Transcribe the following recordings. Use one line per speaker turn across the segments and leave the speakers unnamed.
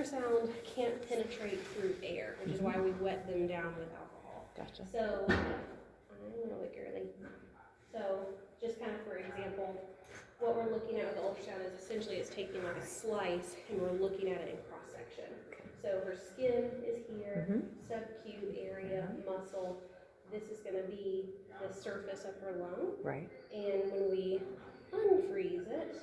ultrasound can't penetrate through air, which is why we wet them down with alcohol.
Gotcha.
So, I'm gonna look early. So, just kind of for example, what we're looking at with the ultrasound is essentially it's taking like a slice and we're looking at it in cross section. So her skin is here, subcute area, muscle. This is gonna be the surface of her lung.
Right.
And when we unfreeze it,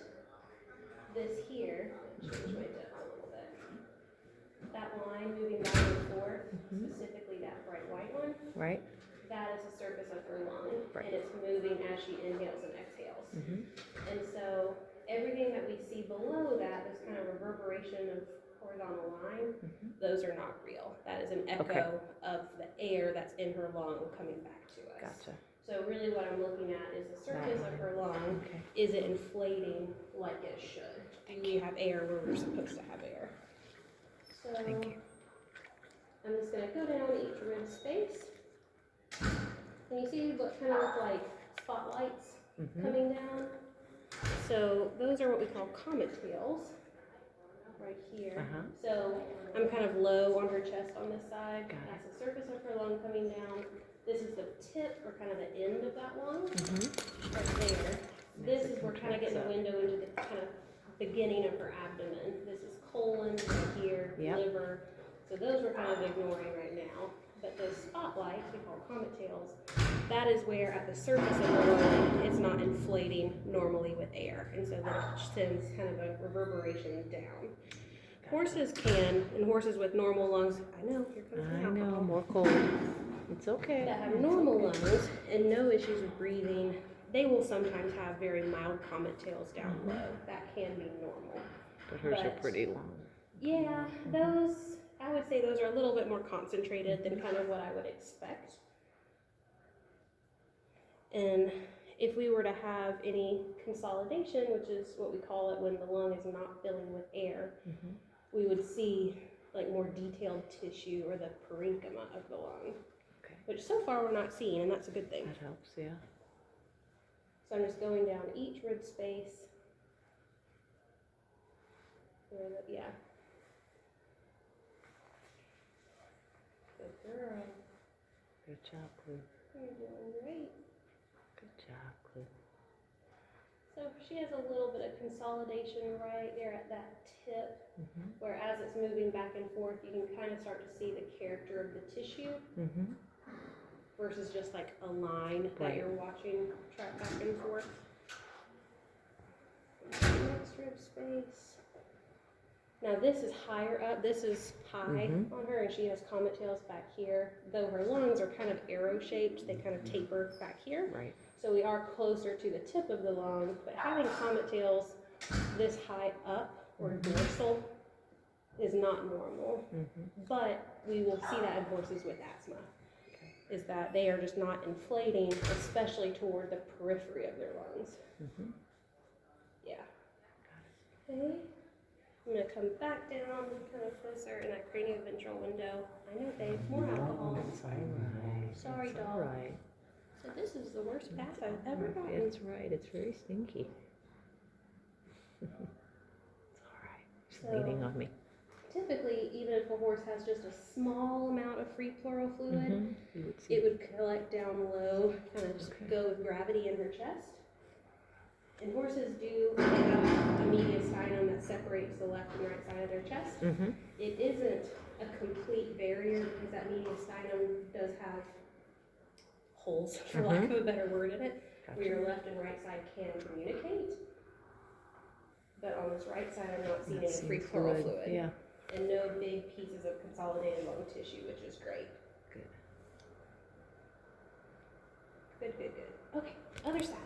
this here, change my depth a little bit. That line moving back and forth, specifically that bright white one,
Right.
that is the surface of her lung.
Right.
And it's moving as she inhales and exhales. And so everything that we see below that, this kind of reverberation of horizontal line, those are not real. That is an echo of the air that's in her lung coming back to us.
Gotcha.
So really what I'm looking at is the surface of her lung.
Okay.
Is it inflating like it should? Do we have air where we're supposed to have air? So
Thank you.
I'm just gonna go down each rib space. Can you see what kind of look like spotlights coming down? So those are what we call comet tails right here. So I'm kind of low on her chest on this side.
Got it.
That's the surface of her lung coming down. This is the tip or kind of the end of that lung right there. This is we're kind of getting a window into the kind of beginning of her abdomen. This is colon right here, liver. So those we're kind of ignoring right now. But those spotlights, we call comet tails, that is where at the surface of the lung, it's not inflating normally with air. And so that sends kind of a reverberation down. Horses can, and horses with normal lungs, I know, here comes the
I
alcohol.
know, more cold. It's okay.
That have normal lungs and no issues with breathing, they will sometimes have very mild comet tails down low. That can be normal.
But hers are
But-
pretty long.
Yeah, those, I would say those are a little bit more concentrated than kind of what I would expect. And if we were to have any consolidation, which is what we call it when the lung is not filling with air, we would see like more detailed tissue or the parenchyma of the lung,
Okay.
which so far we're not seeing, and that's a good thing.
That helps, yeah.
So I'm just going down each rib space. Yeah. Good girl.
Good job, Clue.
You're doing great.
Good job, Clue.
So she has a little bit of consolidation right there at that tip, where as it's moving back and forth, you can kind of start to see the character of the tissue versus just like a line that
Right.
you're watching track back and forth. Next rib space. Now this is higher up, this is high on her, and she has comet tails back here. Though her lungs are kind of arrow shaped, they kind of taper back here.
Right.
So we are closer to the tip of the lung, but having comet tails this high up or dorsal is not normal. But we will see that in horses with asthma, is that they are just not inflating, especially toward the periphery of their lungs. Yeah. Okay. I'm gonna come back down, kind of closer in that cranioventral window. I know, babe, more alcohol.
It's all right.
Sorry,
It's all
doll.
right.
So this is the worst bath I've ever gotten.
It's right. It's very stinky. It's all right. She's
So-
leaning on me.
Typically, even if a horse has just a small amount of free pleural fluid,
You would see.
it would collect down low, kind of just go with gravity in her chest. And horses do have a mediastinum that separates the left and right side of their chest. It isn't a complete barrier because that mediastinum does have holes, for lack of a better word, in it, where your left and right side can communicate. But on this right side, I'm not seeing any free pleural fluid.
Yeah.
And no big pieces of consolidated lung tissue, which is great.
Good.
Good, good, good. Okay, other side.